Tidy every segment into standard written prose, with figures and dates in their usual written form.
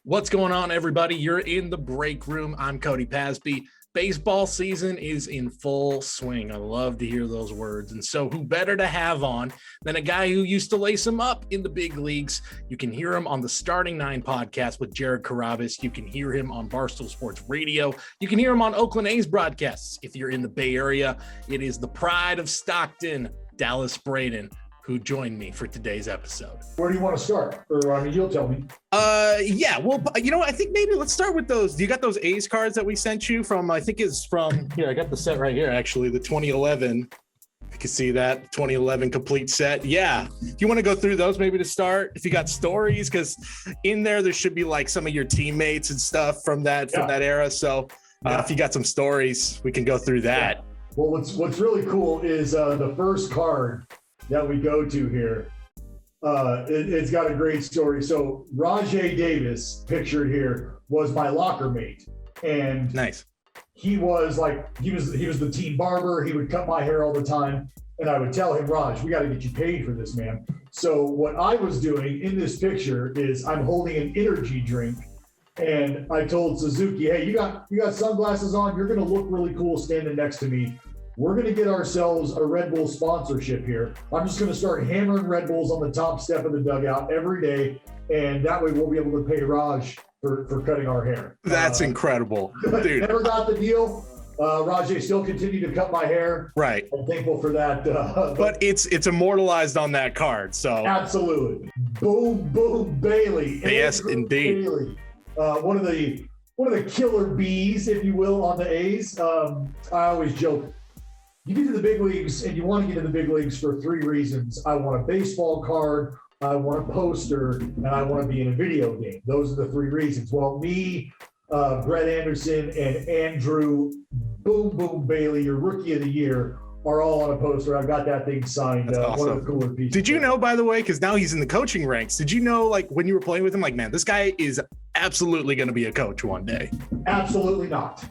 What's going on, everybody? You're in the break room. I'm Cody Pasby. Baseball season is in full swing. I love to hear those words. And so who better to have on than a guy who used to lace him up in the big leagues? You can hear him on the Starting Nine podcast with Jared Carabas. You can hear him on Barstool Sports Radio. You can hear him on Oakland A's broadcasts. If you're in the Bay Area, it is the pride of Stockton, Dallas Braden, who joined me for today's episode. Where do you want to start? Or, I mean, you'll tell me. Yeah, well, you know, I think maybe let's start with those. Do you got those A's cards that we sent you from, I think it's from, here, I got the set right here, actually, the 2011. You can see that 2011 complete set. Yeah. Do you want to go through those maybe to start? If you got stories, because in there should be like some of your teammates and stuff from that era. So if you got some stories, we can go through that. Yeah. Well, what's really cool is the first card that we go to here. It's got a great story. So Rajay Davis, pictured here, was my locker mate, and nice. He was the team barber. He would cut my hair all the time, and I would tell him, Raj, we got to get you paid for this, man. So what I was doing in this picture is I'm holding an energy drink, and I told Suzuki, hey, you got sunglasses on. You're gonna look really cool standing next to me. We're going to get ourselves a Red Bull sponsorship here. I'm just going to start hammering Red Bulls on the top step of the dugout every day, and that way we'll be able to pay Raj for cutting our hair. That's incredible, dude. Never got the deal. Rajay still continued to cut my hair. Right. I'm thankful for that. But it's immortalized on that card, so. Absolutely. Boom, Bailey. Yes, indeed. Bailey. One of the killer bees, if you will, on the A's. I always joke, you get to the big leagues and you want to get to the big leagues for three reasons. I want a baseball card, I want a poster, and I want to be in a video game. Those are the three reasons. Well, me, Brett Anderson, and Andrew Boom Bailey, your rookie of the year, are all on a poster. I've got that thing signed. That's awesome. One of the cooler pieces. Did you know, by the way, because now he's in the coaching ranks, did you know, like, when you were playing with him, like, man, this guy is absolutely going to be a coach one day? Absolutely not.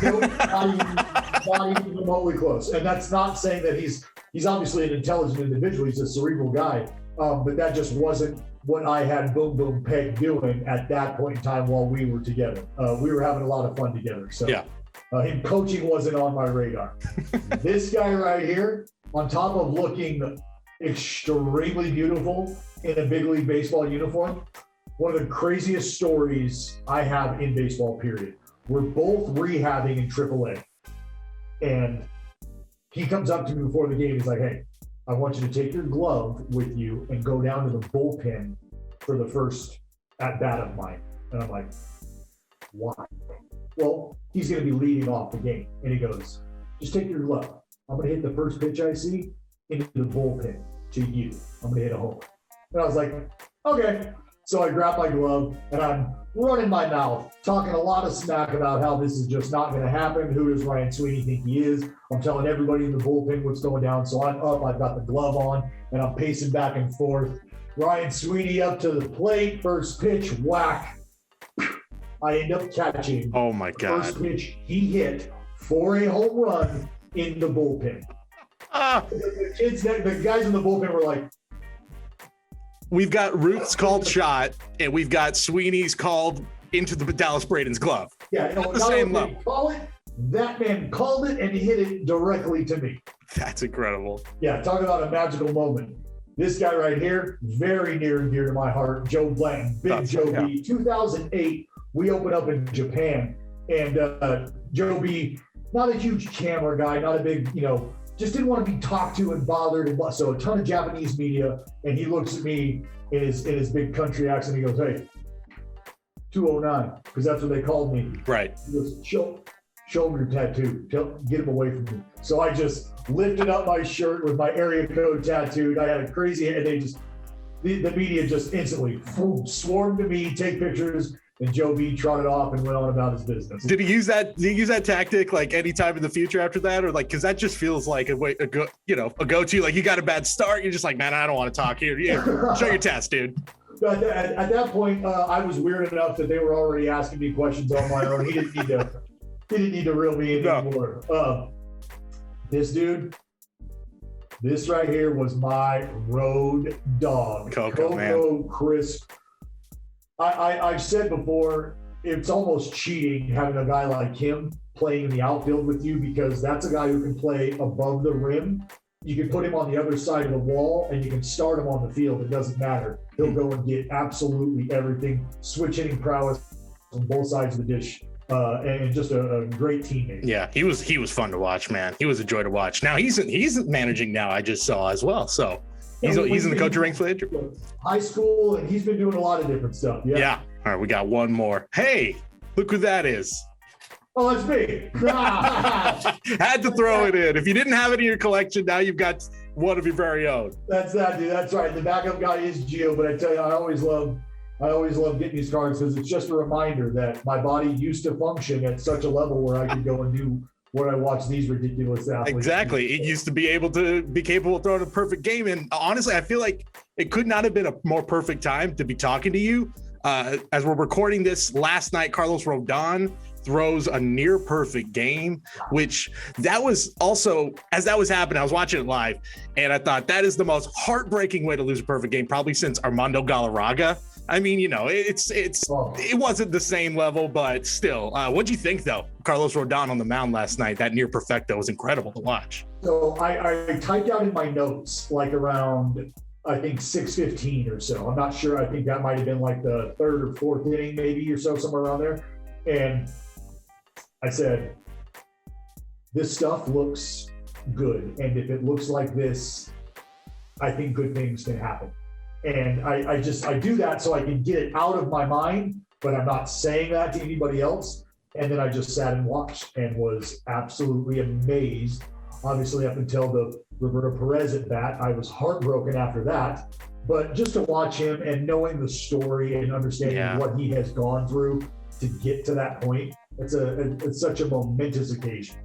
No, not even remotely close. And that's not saying that he's obviously an intelligent individual. He's a cerebral guy. But that just wasn't what I had Boom Peg doing at that point in time while we were together. We were having a lot of fun together. So yeah. Him coaching wasn't on my radar. This guy right here, on top of looking extremely beautiful in a big league baseball uniform, one of the craziest stories I have in baseball, period. We're both rehabbing in AAA. And he comes up to me before the game. He's like, hey, I want you to take your glove with you and go down to the bullpen for the first at-bat of mine. And I'm like, why? Well, he's going to be leading off the game. And he goes, just take your glove. I'm going to hit the first pitch I see into the bullpen to you. I'm going to hit a homer. And I was like, okay. So I grab my glove and I'm running my mouth, talking a lot of smack about how this is just not going to happen. Who does Ryan Sweeney think he is? I'm telling everybody in the bullpen what's going down. So I'm up, I've got the glove on, and I'm pacing back and forth. Ryan Sweeney up to the plate, first pitch, whack. I end up catching. Oh my God. First pitch he hit for a home run in the bullpen. The guys in the bullpen were like, we've got Ruth's called shot, and we've got Sweeney's called into the Dallas Braden's glove. Yeah, the same level. Call it. That man called it and hit it directly to me. That's incredible. Yeah, talk about a magical moment. This guy right here, very near and dear to my heart, Joe Blanton, Big Joe B. 2008, we opened up in Japan, and Joe B, not a huge camera guy, not a big, just didn't want to be talked to and bothered. And so a ton of Japanese media, and he looks at me in his big country accent. He goes, hey, 209, because that's what they called me. Right. He goes, show him your tattoo. Get him away from me. So I just lifted up my shirt with my area code tattooed. I had a crazy, and the media just instantly swarmed to me, take pictures. And Joe B trotted off and went on about his business. Did he use that tactic like any time in the future after that, or like, because that just feels like a go-to? Like, you got a bad start, you're just like, man, I don't want to talk here. Yeah, show your test, dude. But at that point, I was weird enough that they were already asking me questions on my own. He didn't need to reel me in anymore. This dude, this right here was my road dog. Coco man. Crisp. I've said before, it's almost cheating having a guy like him playing in the outfield with you, because that's a guy who can play above the rim. You can put him on the other side of the wall and you can start him on the field. It doesn't matter. He'll go and get absolutely everything, switch hitting prowess on both sides of the dish. And just a great teammate. Yeah, he was fun to watch, man. He was a joy to watch. Now he's managing now, I just saw as well. So he's in the coaching ranks for high school, and he's been doing a lot of different stuff. Yeah. All right, we got one more. Hey, look who that is. Oh, that's me. Had to throw it in. If you didn't have it in your collection, now you've got one of your very own. That's that, dude. That's right. The backup guy is Gio, but I tell you, I always love getting these cards because it's just a reminder that my body used to function at such a level where I could go and do what I watch these ridiculous athletes. Exactly. It used to be capable of throwing a perfect game. And honestly, I feel like it could not have been a more perfect time to be talking to you. As we're recording this last night, Carlos Rodon throws a near perfect game, which that was also, as that was happening, I was watching it live and I thought that is the most heartbreaking way to lose a perfect game, probably since Armando Galarraga. I mean, it wasn't the same level, but still. What'd you think, though? Carlos Rodon on the mound last night, that near perfecto was incredible to watch. So I typed out in my notes, like around, I think 6:15 or so. I'm not sure. I think that might have been like the third or fourth inning, maybe, or so, somewhere around there. And I said, this stuff looks good. And if it looks like this, I think good things can happen. And I do that so I can get it out of my mind, but I'm not saying that to anybody else. And then I just sat and watched and was absolutely amazed. Obviously, up until the Roberto Perez at bat, I was heartbroken after that. But just to watch him and knowing the story and understanding what he has gone through to get to that point, it's such a momentous occasion.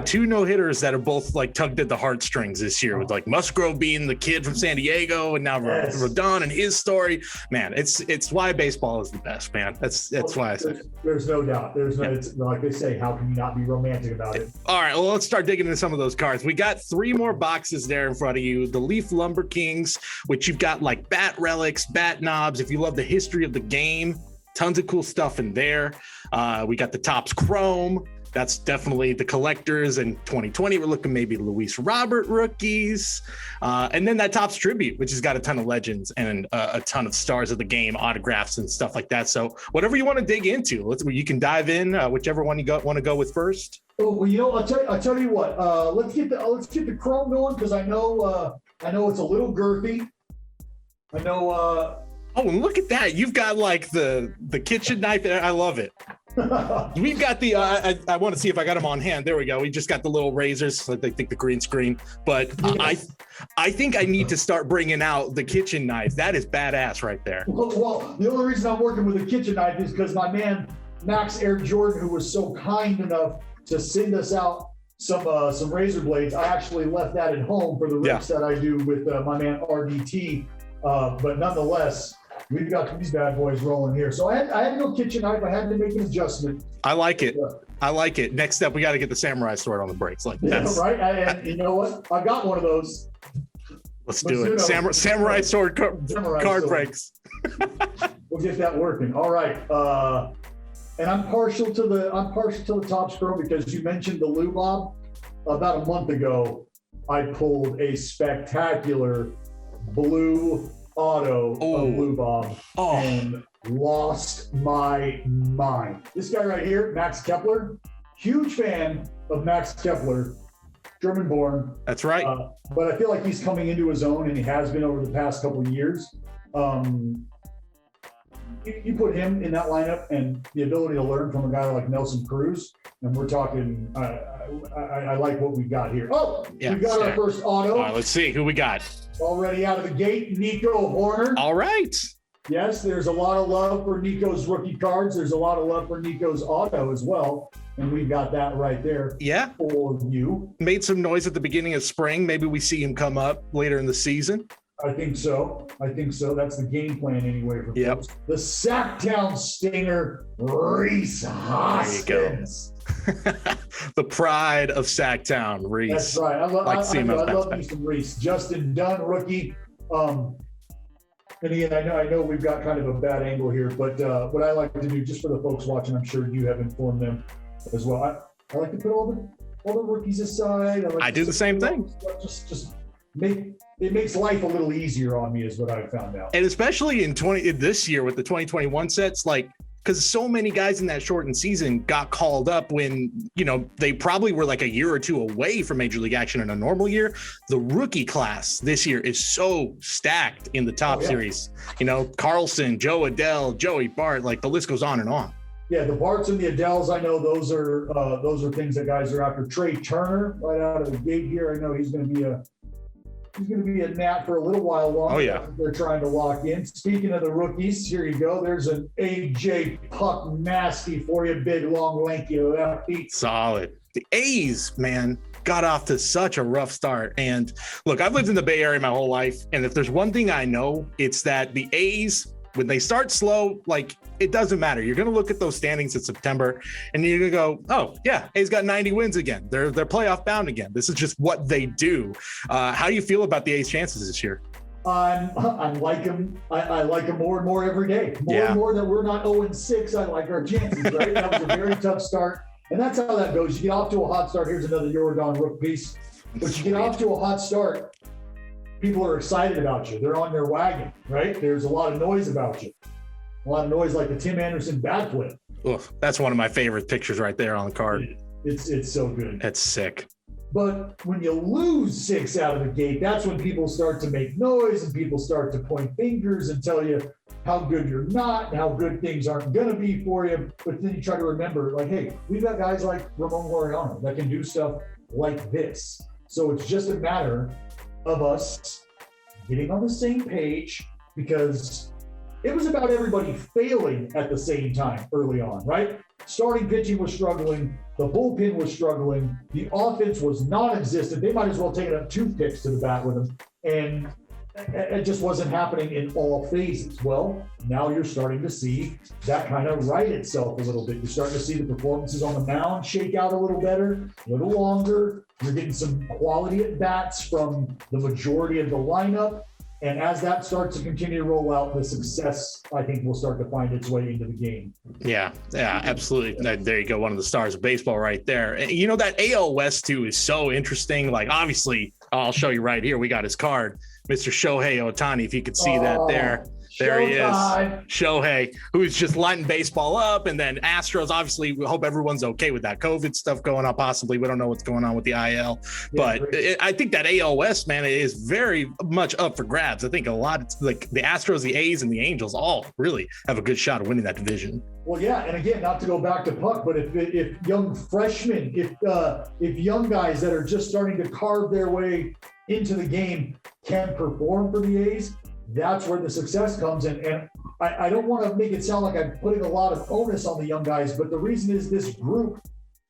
Two no-hitters that are both like tugged at the heartstrings this year, with like Musgrove being the kid from San Diego and now Rodon and his story. Man, it's why baseball is the best, man. That's why I say there's no doubt. It's like they say, how can you not be romantic about it? All right, well, let's start digging into some of those cards. We got 3 more boxes there in front of you. The Leaf Lumber Kings, which you've got like bat relics, bat knobs. If you love the history of the game, tons of cool stuff in there. We got the Topps Chrome. That's definitely the collectors. In 2020, we're looking maybe Luis Robert rookies. And then that Topps Tribute, which has got a ton of legends and a ton of stars of the game, autographs and stuff like that. So whatever you want to dig into, you can dive in, whichever one you want to go with first. Oh, well, I'll tell you what. Let's get the Chrome going, because I know it's a little girthy. I know. Oh, and look at that. You've got like the kitchen knife there. I love it. We've got the, I want to see if I got them on hand. There we go. We just got the little razors. I think the green screen, but yes. I think I need to start bringing out the kitchen knife. That is badass right there. Well, the only reason I'm working with a kitchen knife is because my man, Max Air Jordan, who was so kind enough to send us out some razor blades. I actually left that at home for the rips that I do with my man RDT. But nonetheless, we've got these bad boys rolling here. So I had to go kitchen knife. I had to make an adjustment. I like it. I like it. Next up, we got to get the samurai sword on the brakes. Like that's right. And you know what? I got one of those. Let's do it. Samurai sword card breaks. We'll get that working. All right. And I'm partial to the Topps Chrome because you mentioned the Lou Bob. About a month ago, I pulled a spectacular blue auto of Blue Bob and lost my mind. This guy right here, Max Kepler, huge fan of Max Kepler, German born. That's right. But I feel like he's coming into his own, and he has been over the past couple of years. You put him in that lineup and the ability to learn from a guy like Nelson Cruz, and we're talking, I like what we got here. We've got our first auto. All right, let's see who we got. Already out of the gate, Nico Horner. All right. Yes, there's a lot of love for Nico's rookie cards. There's a lot of love for Nico's auto as well. And we've got that right there for you. Made some noise at the beginning of spring. Maybe we see him come up later in the season. I think so. That's the game plan anyway for folks. The Sacktown Stinger, Reese Hoskins. The pride of Sacktown, Reese. That's right. I love me some Reese. Justin Dunn, rookie. And And Ian, I know we've got kind of a bad angle here, but what I like to do, just for the folks watching, I'm sure you have informed them as well. I like to put all the rookies aside. I do the same thing. Just it makes life a little easier on me, is what I've found out. And especially in this year with the 2021 sets, like, because so many guys in that shortened season got called up when, they probably were like a year or two away from major league action in a normal year. The rookie class this year is so stacked in the top series. Carlson, Joe Adell, Joey Bart, like the list goes on and on. Yeah, the Barts and the Adells, I know those are things that guys are after. Trey Turner, right out of the gate here, I know he's going to be a Nat for a little while longer. Oh, yeah. They're trying to lock in. Speaking of the rookies, here you go. There's an AJ Puck nasty for you, big, long, lanky lefty. Solid. The A's, man, got off to such a rough start. And look, I've lived in the Bay Area my whole life. And if there's one thing I know, it's that the A's, when they start slow, like, it doesn't matter. You're going to look at those standings in September and you're going to go, oh yeah, A's got 90 wins again. They're playoff bound again. This is just what they do. How do you feel about the A's chances this year? I like them. I like them more and more every day. More and more that we're not 0-6. I like our chances, right? That was a very tough start. And that's how that goes. You get off to a hot start. Here's another Jordan Rook piece. But you get off to a hot start, people are excited about you. They're on their wagon, right? There's a lot of noise about you. A lot of noise like the Tim Anderson bat flip. Ugh, that's one of my favorite pictures right there on the card. It's so good. That's sick. But when you lose 6 out of the gate, that's when people start to make noise and people start to point fingers and tell you how good you're not and how good things aren't going to be for you. But then you try to remember, like, hey, we've got guys like Ramon Laureano that can do stuff like this. So it's just a matter of us getting on the same page, because it was about everybody failing at the same time early on, right? Starting pitching was struggling. The bullpen was struggling. The offense was non-existent. They might as well take up toothpicks to the bat with them. And it just wasn't happening in all phases. Well, now you're starting to see that kind of right itself a little bit. You're starting to see the performances on the mound shake out a little better, a little longer. You're getting some quality at bats from the majority of the lineup. And as that starts to continue to roll out, the success, I think, will start to find its way into the game. Yeah, absolutely. There you go. One of the stars of baseball right there. And, that AL West, too, is so interesting. Like, obviously, I'll show you right here. We got his card, Mr. Shohei Ohtani, if you could see that there. There he is, Shohei, who's just lighting baseball up. And then Astros, obviously, we hope everyone's okay with that COVID stuff going on. Possibly, we don't know what's going on with the IL. But I think that AL West, man, is very much up for grabs. I think a lot, like the Astros, the A's, and the Angels all really have a good shot of winning that division. Well, yeah, and again, not to go back to Puck, but if young freshmen, if young guys that are just starting to carve their way into the game can perform for the A's, that's where the success comes in. And I don't want to make it sound like I'm putting a lot of onus on the young guys, but the reason is this group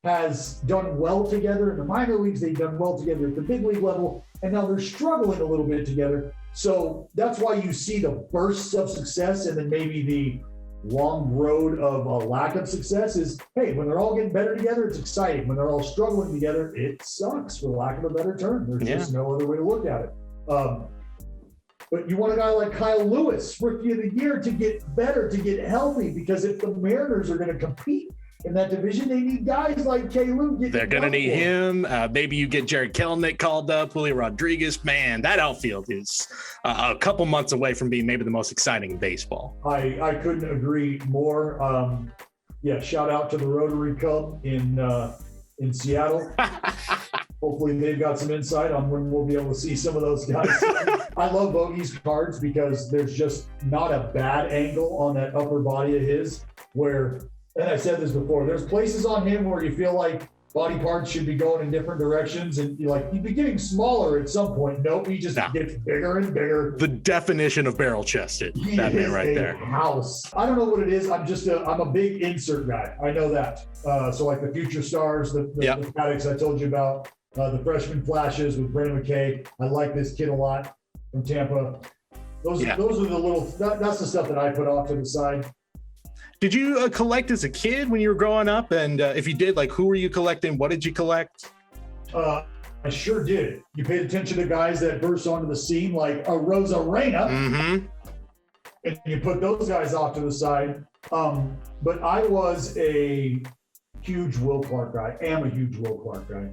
has done well together in the minor leagues. They've done well together at the big league level, and now they're struggling a little bit together. So that's why you see the bursts of success and then maybe the long road of a lack of success is, hey, when they're all getting better together, it's exciting. When they're all struggling together, it sucks, for lack of a better term. There's just no other way to look at it. But you want a guy like Kyle Lewis, Rookie of the Year, to get better, to get healthy, because if the Mariners are going to compete in that division, they need guys like K-Lou. They're going to need him. Maybe you get Jared Kelenic called up, Julio Rodriguez. Man, that outfield is a couple months away from being maybe the most exciting in baseball. I couldn't agree more. Shout out to the Rotary Club in Seattle. Hopefully they've got some insight on when we'll be able to see some of those guys. I love Bogey's cards because there's just not a bad angle on that upper body of his where, and I said this before, there's places on him where you feel like body parts should be going in different directions and he'd be getting smaller at some point. Nope, he just gets bigger and bigger. The definition of barrel chested. That man right there. House. I don't know what it is. I'm a big insert guy. I know that. So like the future stars, the Paddocks I told you about. The freshman flashes with Brendan McKay. I like this kid a lot from Tampa. Those are the little, that's the stuff that I put off to the side. Did you collect as a kid when you were growing up? And if you did, like, who were you collecting? What did you collect? I sure did. You paid attention to guys that burst onto the scene like a Rosarena. Mm-hmm. and you put those guys off to the side. But I was a huge Will Clark guy. Am a huge Will Clark guy.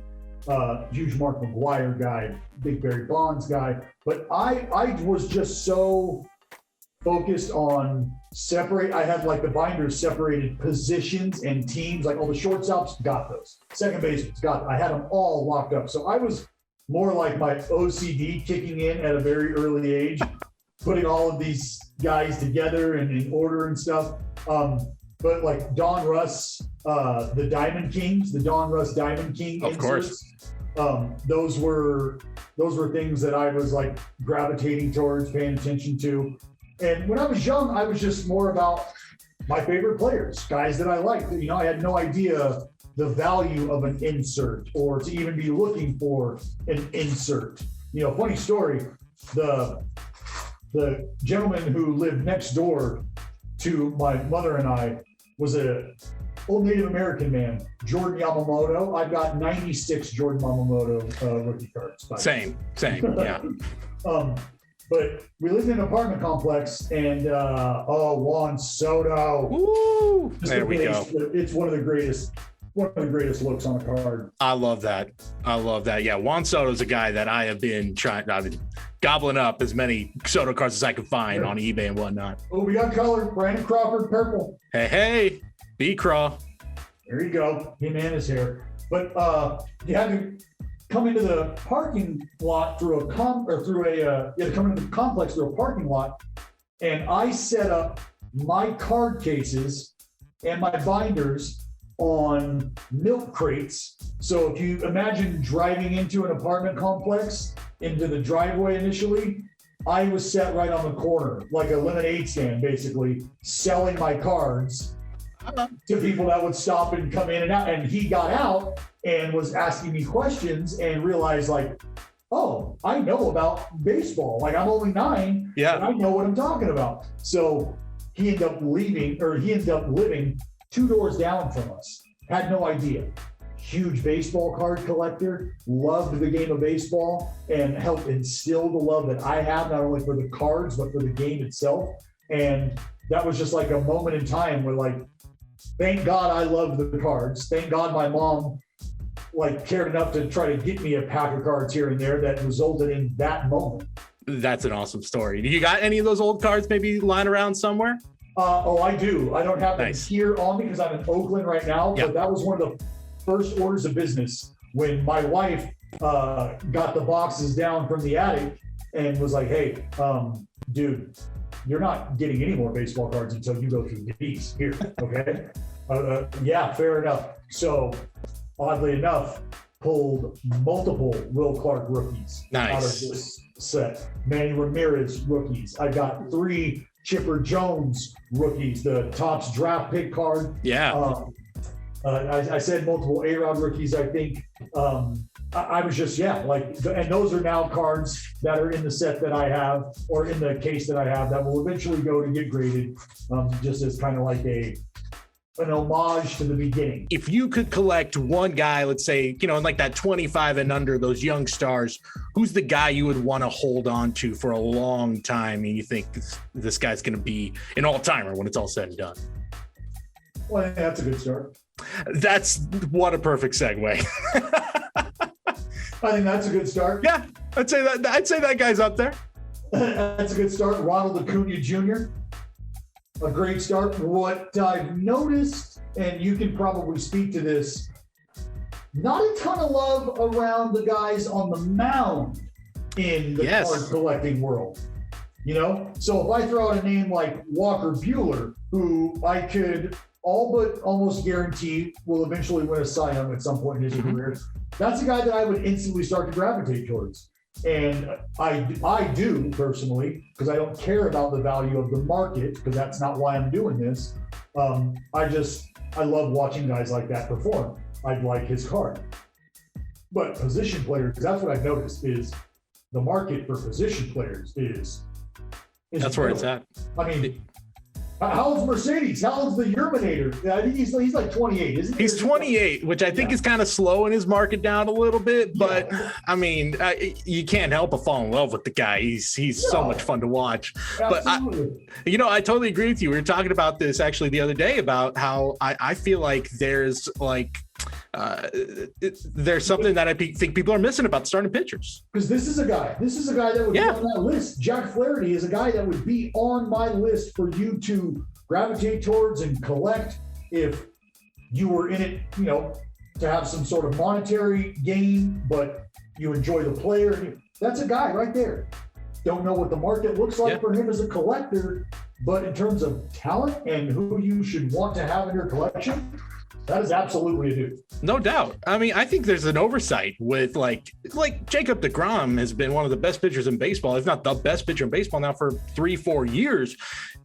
Huge Mark McGwire guy. Big Barry Bonds guy. But I was just so focused on I had like the binders separated positions and teams, like all the shortstops, got those. Second basemen, I had them all locked up. So I was more like my OCD kicking in at a very early age, putting all of these guys together and in order and stuff. But like Don Russ, the Diamond Kings, the Don Russ Diamond King of inserts, course. Those were things that I was like gravitating towards, paying attention to. And when I was young, I was just more about my favorite players, guys that I liked. You know, I had no idea the value of an insert or to even be looking for an insert. You know, funny story, the gentleman who lived next door to my mother and I was a old Native American man, Jordan Yamamoto. I've got 96 Jordan Yamamoto rookie cards. Same, yeah. But we lived in an apartment complex, and Juan Soto. Woo! There we go. It's one of the greatest looks on a card. I love that. Yeah, Juan Soto's a guy that I've been gobbling up as many Soto cards as I could find on eBay and whatnot. Oh, we got color. Brandon Crawford, purple. Hey, B-Craw. There you go. Him and his hair. But you had to come into the parking lot you had to come into the complex through a parking lot, and I set up my card cases and my binders on milk crates. So if you imagine driving into an apartment complex, into the driveway initially, I was set right on the corner, like a lemonade stand, basically, selling my cards to people that would stop and come in and out. And he got out and was asking me questions and realized, like, oh, I know about baseball. Like, I'm only 9, and I know what I'm talking about. So he ended up living 2 doors down from us. Had no idea. Huge baseball card collector, loved the game of baseball, and helped instill the love that I have, not only for the cards, but for the game itself. And that was just like a moment in time where, like, thank God I loved the cards. Thank God my mom cared enough to try to get me a pack of cards here and there that resulted in that moment. That's an awesome story. Do you got any of those old cards maybe lying around somewhere? I do. I don't have them here on me because I'm in Oakland right now, but that was one of the first orders of business when my wife got the boxes down from the attic and was like, hey, dude, you're not getting any more baseball cards until you go through these here, okay? Yeah, fair enough. So, oddly enough, pulled multiple Will Clark rookies out of this set. Manny Ramirez rookies. I got 3 Chipper Jones rookies, the Topps draft pick card. Yeah. I said multiple A-Rod rookies, I think. I was just, and those are now cards that are in the set that I have, or in the case that I have, that will eventually go to get graded, just as kind of like an homage to the beginning. If you could collect one guy, let's say, in like that 25 and under, those young stars, who's the guy you would want to hold on to for a long time, and you think this guy's going to be an all-timer when it's all said and done? Well, that's a good start. What a perfect segue. I think that's a good start. Yeah, I'd say that guy's up there. That's a good start. Ronald Acuna Jr., a great start. What I've noticed, and you can probably speak to this, not a ton of love around the guys on the mound in the card collecting world. So if I throw out a name like Walker Buehler, who I could all but almost guarantee will eventually win a Cy Young at some point in his career, that's a guy that I would instantly start to gravitate towards. And I do personally, because I don't care about the value of the market, because that's not why I'm doing this. I love watching guys like that perform. I like his card. But position players, that's what I've noticed, is the market for position players is that's where it's at. I How old's Mercedes? How old's the Urminator? I think he's like 28, isn't he? He's 28, which I think is kind of slowing his market down a little bit. But I mean, you can't help but fall in love with the guy. He's so much fun to watch. Absolutely. But I totally agree with you. We were talking about this actually the other day about how I feel like there's there's something that I think people are missing about starting pitchers. Because this is a guy that would be on that list. Jack Flaherty is a guy that would be on my list for you to gravitate towards and collect if you were in it, to have some sort of monetary gain, but you enjoy the player. That's a guy right there. Don't know what the market looks like for him as a collector, but in terms of talent and who you should want to have in your collection, that is absolutely a dude. No doubt. I mean, I think there's an oversight with like Jacob deGrom has been one of the best pitchers in baseball, if not the best pitcher in baseball now for 3-4 years.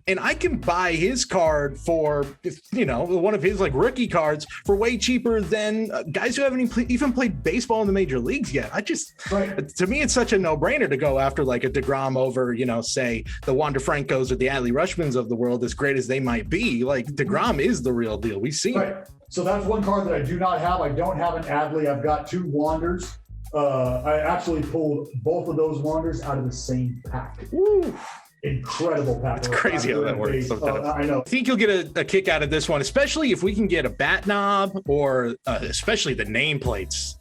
And I can buy his card for, one of his rookie cards for way cheaper than guys who haven't even played baseball in the major leagues yet. To me, it's such a no-brainer to go after like a deGrom over, say the Wander Francos or the Adley Rutschmans of the world, as great as they might be. Like deGrom is the real deal. We've seen it. So that's one card that I do not have. I don't have an Adley. I've got 2 Wanders. I actually pulled both of those Wanders out of the same pack. Ooh. Incredible pack. It's crazy how that works. I know. I think you'll get a kick out of this one, especially if we can get a bat knob or especially the nameplates.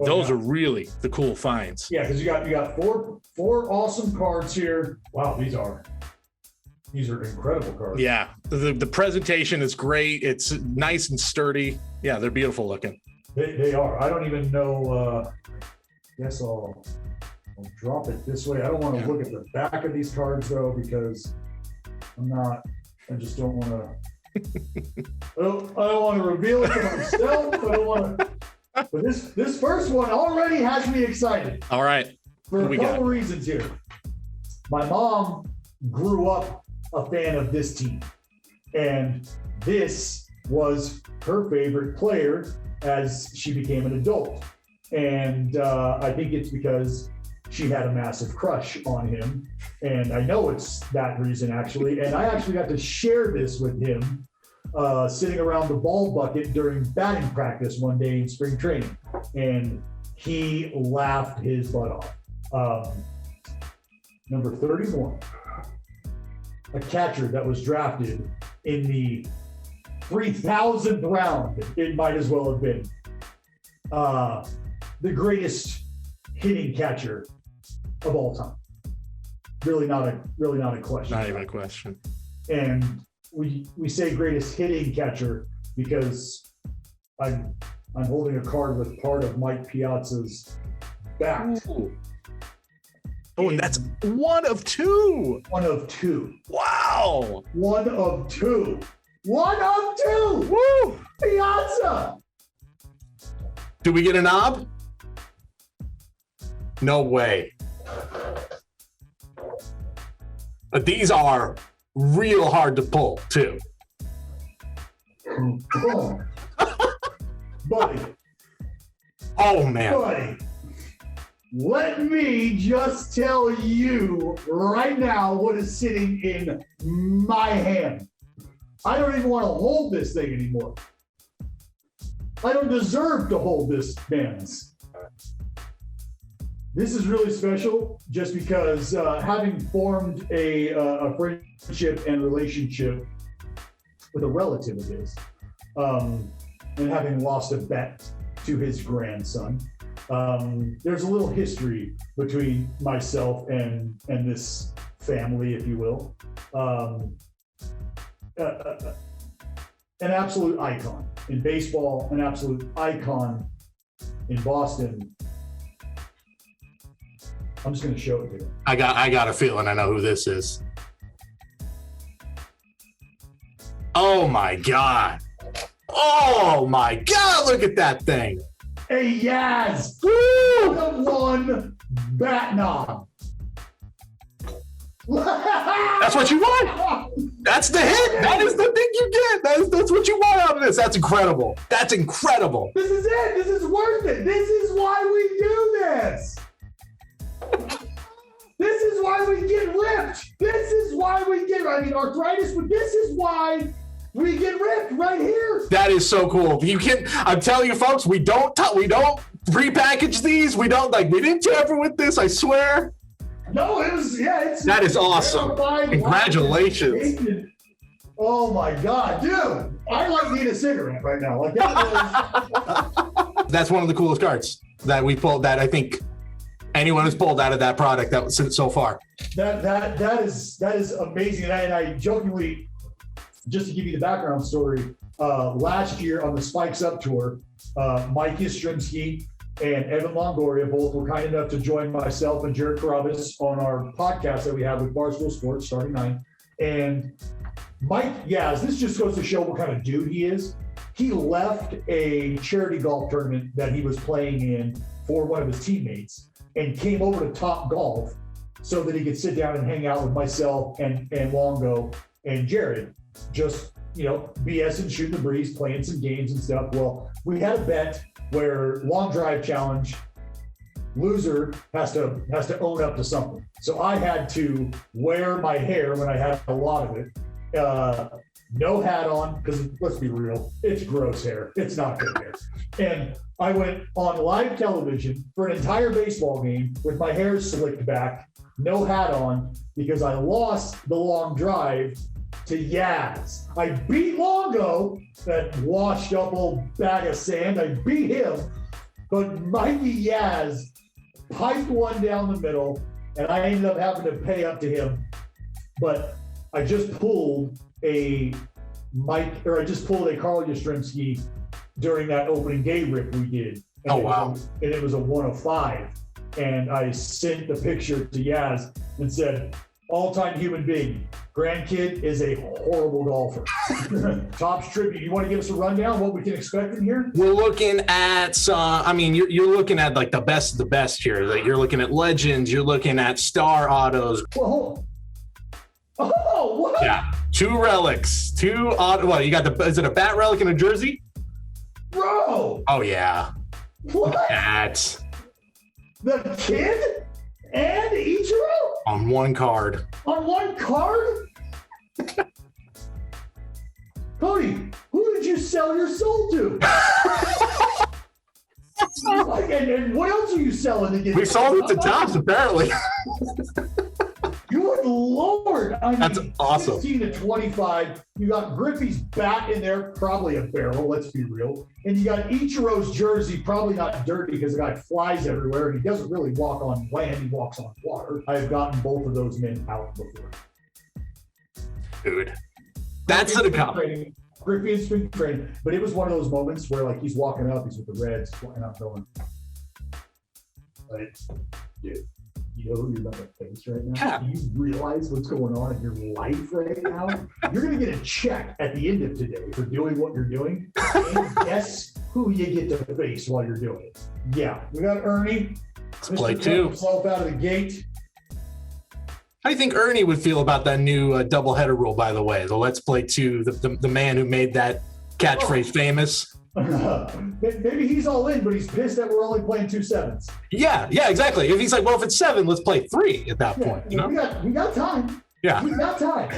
Those are really the cool finds. Yeah, because you got four awesome cards here. Wow, these are incredible cards. Yeah, the presentation is great. It's nice and sturdy. Yeah, they're beautiful looking. They are. I don't even know. Guess I'll drop it this way. I don't want to look at the back of these cards though, because I just don't want to. I don't want to reveal it to myself. I don't want to. But this first one already has me excited. All right. For a couple reasons here. My mom grew up a fan of this team, and this was her favorite player as she became an adult. And I think it's because she had a massive crush on him. And I know it's that reason, actually. And I actually got to share this with him sitting around the ball bucket during batting practice one day in spring training. And he laughed his butt off. Number 31, a catcher that was drafted in the 3,000th round, it might as well have been. The greatest hitting catcher of all time. Really not a question. Not even a question. And we say greatest hitting catcher because I'm holding a card with part of Mike Piazza's bat. Ooh. Oh, and that's one of two. One of two. Wow. One of two. One of two. Woo! Piazza. Do we get a knob? No way. But these are real hard to pull, too. Oh. Buddy. Oh, man. Buddy. Let me just tell you right now what is sitting in my hand. I don't even want to hold this thing anymore. I don't deserve to hold this man's. This is really special just because having formed a friendship and relationship with a relative of his, and having lost a bet to his grandson, there's a little history between myself and this family, if you will. An absolute icon in baseball, an absolute icon in Boston. I'm just going to show it to you. I got a feeling I know who this is. Oh my God. Oh my God, look at that thing. A Yaz. Woo! One bat knob. That's what you want. That's the hit. That is the thing you get. That's what you want out of this. That's incredible. That's incredible. This is it. This is worth it. This is why we do this. This is why we get ripped. This is why we get. I mean, arthritis, but this is why we get ripped right here. That is so cool. I'm telling you, folks, we don't prepackage these. We didn't tamper with this, I swear. No, that is awesome. Congratulations. Oh my God, dude. I need a cigarette right now. Like that's one of the coolest cards that we pulled, that I think anyone has pulled out of that product that was so far. That is amazing. And I jokingly, just to give you the background story, last year on the Spikes Up tour, Mike Yastrzemski and Evan Longoria both were kind enough to join myself and Jared Carabas on our podcast that we have with Barstool Sports starting 9. And Mike Yaz, this just goes to show what kind of dude he is. He left a charity golf tournament that he was playing in for one of his teammates and came over to Top Golf so that he could sit down and hang out with myself and Longo and Jared. Just, BS shooting the breeze, playing some games and stuff. Well, we had a bet where long drive challenge, loser has to own up to something. So I had to wear my hair when I had a lot of it. No hat on, because let's be real, it's gross hair. It's not good hair. And I went on live television for an entire baseball game with my hair slicked back, no hat on, because I lost the long drive to Yaz. I beat Longo, that washed up old bag of sand. I beat him, but Mikey Yaz piped one down the middle, and I ended up having to pay up to him. But I just pulled a Carl Yastrzemski during that opening day rip we did. And it was a 105. And I sent the picture to Yaz and said, all-time human being, grandkid is a horrible golfer. Topps tribute. You want to give us a rundown what we can expect in here? We're looking at you're looking at like the best of the best here. Like, you're looking at legends, you're looking at star autos. Whoa. Oh, what? Yeah, 2 relics, 2 auto. Well, you got is it a bat relic and a jersey? Bro. Oh yeah. What? That. The kid and Ichiro? On one card. On one card? Cody, who did you sell your soul to? and what else are you selling to get? We sold it to Topps, apparently. Good Lord. That's awesome. 16 to 25. You got Griffey's bat in there, probably a barrel, let's be real. And you got Ichiro's jersey, probably not dirty because the guy flies everywhere and he doesn't really walk on land, he walks on water. I've gotten both of those men out before. Dude, that's the compliment. Griffey in spring training, but it was one of those moments where like he's walking up, he's with the Reds, and I'm going, like, dude. You know who you're about to face right now? Yeah. Do you realize what's going on in your life right now? You're going to get a check at the end of today for doing what you're doing. And guess who you get to face while you're doing it? Yeah, we got Ernie. Let's play 2. Himself out of the gate. How do you think Ernie would feel about that new doubleheader rule, by the way? The Let's Play 2, the man who made that catchphrase famous. Maybe he's all in, but he's pissed that we're only playing 2 7s. Yeah, exactly. If he's like, well, if it's 7, let's play 3 at that point. You know? We got time. Yeah. We got time.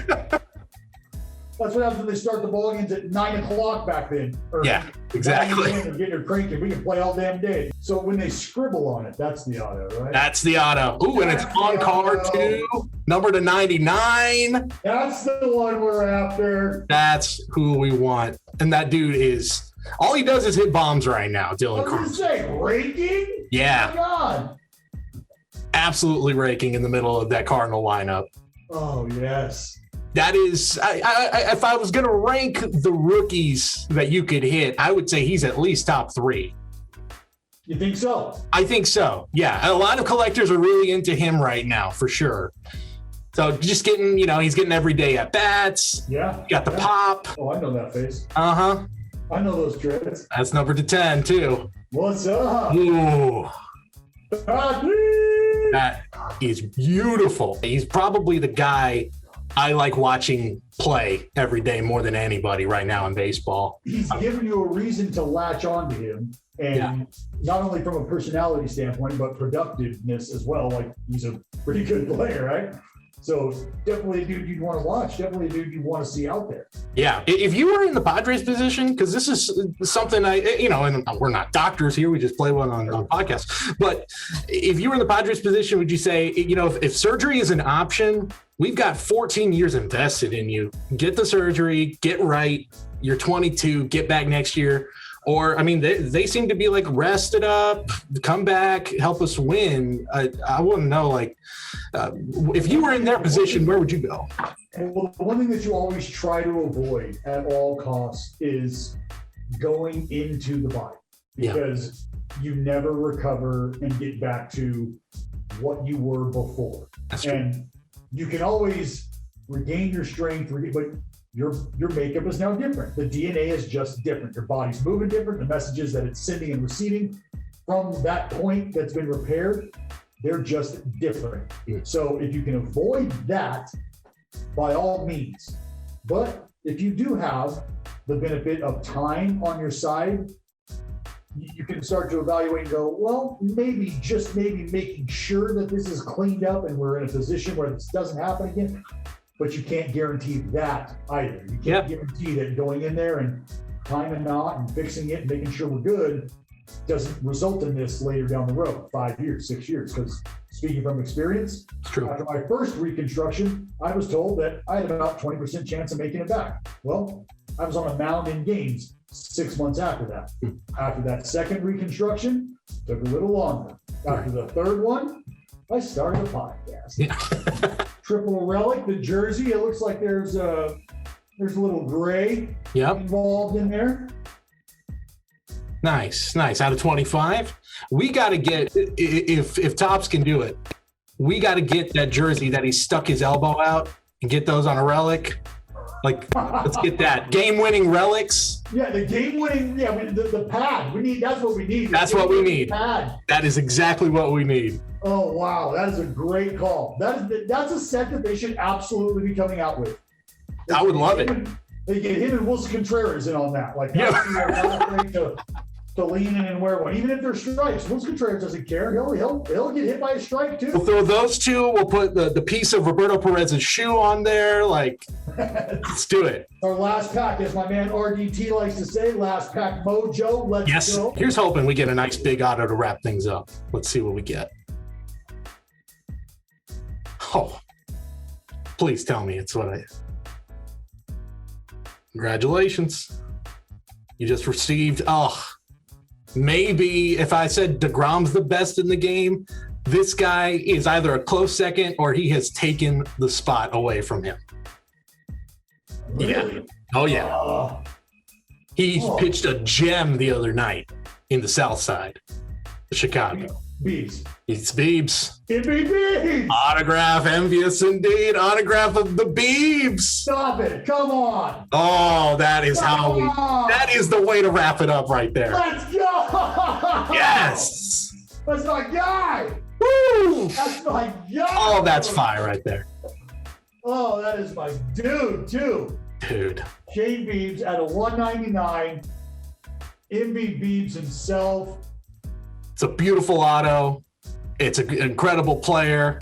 That's what happens when they start the ball games at 9 o'clock back then. Yeah, exactly. Get your cranking. We can play all damn day. So when they scribble on it, that's the auto, right? That's the auto. Ooh, and it's on card too. Number to 99. That's the one we're after. That's who we want. And that dude is, all he does is hit bombs right now, Dylan Carlson. What did you say, raking? Yeah. Oh my God. Absolutely raking in the middle of that Cardinal lineup. Oh, yes. That is, if I was going to rank the rookies that you could hit, I would say he's at least top 3. You think so? I think so. Yeah. A lot of collectors are really into him right now, for sure. So just getting, he's getting every day at bats. Yeah. Got the pop. Oh, I know that face. Uh-huh. I know those dreads. That's number to 10, too. What's up? Ooh. That is beautiful. He's probably the guy I like watching play every day more than anybody right now in baseball. He's given you a reason to latch on to him. And not only from a personality standpoint, but productiveness as well. Like, he's a pretty good player, right? So definitely a dude you'd want to watch. Definitely a dude you want to see out there. Yeah. If you were in the Padres position, because this is something and we're not doctors here, we just play one on podcasts. But if you were in the Padres position, would you say, if surgery is an option, we've got 14 years invested in you. Get the surgery, get right. You're 22, get back next year. Or, they seem to be like rested up, come back, help us win. I want to know, if you were in their position, where would you go? Well, the one thing that you always try to avoid at all costs is going into the body, because you never recover and get back to what you were before. That's true. And you can always regain your strength, but your makeup is now different. The DNA is just different. Your body's moving different. The messages that it's sending and receiving from that point that's been repaired, they're just different. Yeah. So if you can avoid that, by all means. But if you do have the benefit of time on your side, you can start to evaluate and go, well, maybe making sure that this is cleaned up and we're in a position where this doesn't happen again. But you can't guarantee that either. You can't guarantee that going in there and tying a knot and fixing it and making sure we're good doesn't result in this later down the road, 5 years, 6 years. Because speaking from experience, after my first reconstruction, I was told that I had about 20% chance of making it back. Well, I was on a mound in games 6 months after that. After that second reconstruction, took a little longer. After the third one, I started a podcast. Yeah. Triple relic, the jersey. It looks like there's a little gray involved in there. Nice. Out of 25, we got to get, if Topps can do it, we got to get that jersey that he stuck his elbow out and get those on a relic. Let's get that game-winning relics. Yeah, the game-winning. Yeah, the pad. That's what we need. That's what we need. Pad. That is exactly what we need. Oh wow, that is a great call. That's a set that they should absolutely be coming out with. I would love it. They get him and Wilson Contreras in on that. To lean in and wear one, even if they're strikes. Wilson Contreras doesn't care. He'll get hit by a strike too. We'll throw those two. We'll put the piece of Roberto Perez's shoe on there. Let's do it. Our last pack, as my man RDT likes to say, last pack mojo. Let's go. Here's hoping we get a nice big auto to wrap things up. Let's see what we get. Oh, please tell me it's what Congratulations. You just received, maybe if I said DeGrom's the best in the game, this guy is either a close second or he has taken the spot away from him. Really? Yeah. Oh, yeah. He pitched a gem the other night in the South Side, Chicago. Beebs. It's Beebs. It be Beebs. Autograph, envious indeed. Autograph of the Beebs. Stop it. Come on. Oh, that is that is the way to wrap it up right there. Let's go. Yes. That's my guy. Woo. That's my guy. Oh, that's fire right there. Oh, that is my dude, too. Dude. Shane Beebs at a 199. MB Beebs himself. It's a beautiful auto. It's an incredible player.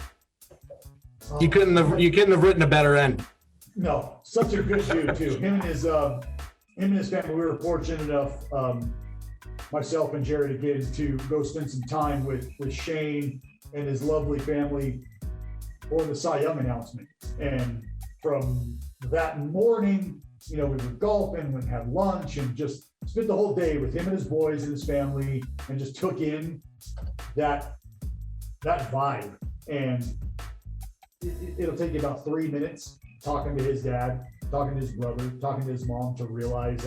You couldn't have written a better end. No, such a good dude too. Him and his family. We were fortunate enough, myself and Jerry, to get to go spend some time with Shane and his lovely family for the Cy Young announcement. And from that morning, we were golfing, we had lunch, and just spent the whole day with him and his boys and his family, and just took in that vibe. And it'll take you about 3 minutes talking to his dad, talking to his brother, talking to his mom, to realize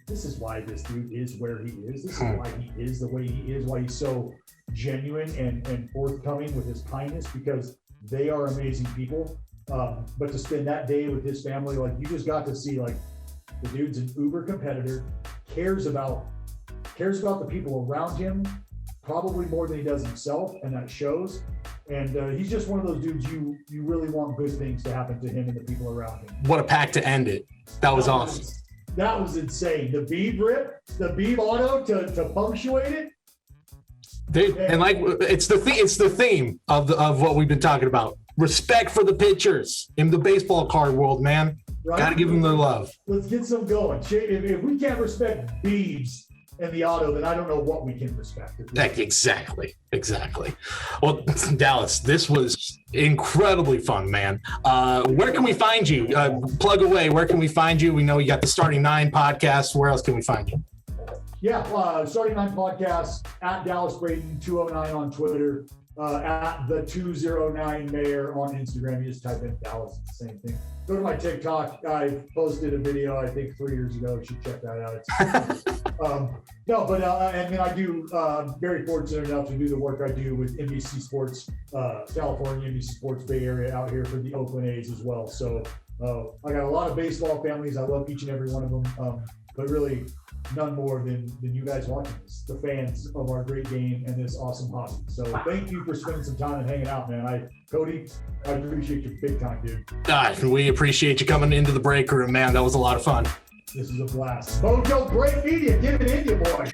this is why this dude is where he is. This is why he is the way he is, why he's so genuine and forthcoming with his kindness, because they are amazing people. But to spend that day with his family, you just got to see the dude's an uber competitor, cares about the people around him probably more than he does himself, and that shows. And he's just one of those dudes you really want good things to happen to him and the people around him. What a pack to end it. That was awesome. That was insane. The Beeb rip, the Beeb auto to punctuate it. Dude, and it's the theme of what we've been talking about. respect for the pitchers in the baseball card world, man. Right? Got to give them their love. Let's get some going. If we can't respect Beebs in the auto, then I don't know what we can respect. Exactly. Well, Dallas, this was incredibly fun, man. Where can we find you? Plug away. Where can we find you? We know you got the Starting Nine podcast. Where else can we find you? Yeah, Starting Nine podcast at Dallas Braden 209 on Twitter, at the 209 Mayor on Instagram. You just type in Dallas, it's the same thing. Go to my TikTok. I posted a video, I think 3 years ago. You should check that out. And then I do, very fortunate enough to do the work I do with NBC Sports, California, NBC Sports Bay Area out here for the Oakland A's as well. So I got a lot of baseball families. I love each and every one of them, but really none more than you guys watching this, the fans of our great game and this awesome hobby. So thank you for spending some time and hanging out, man. Cody, I appreciate you big time, dude. We appreciate you coming into the break room, man. That was a lot of fun. This is a blast. Mojobreak Media, give it in you, boy.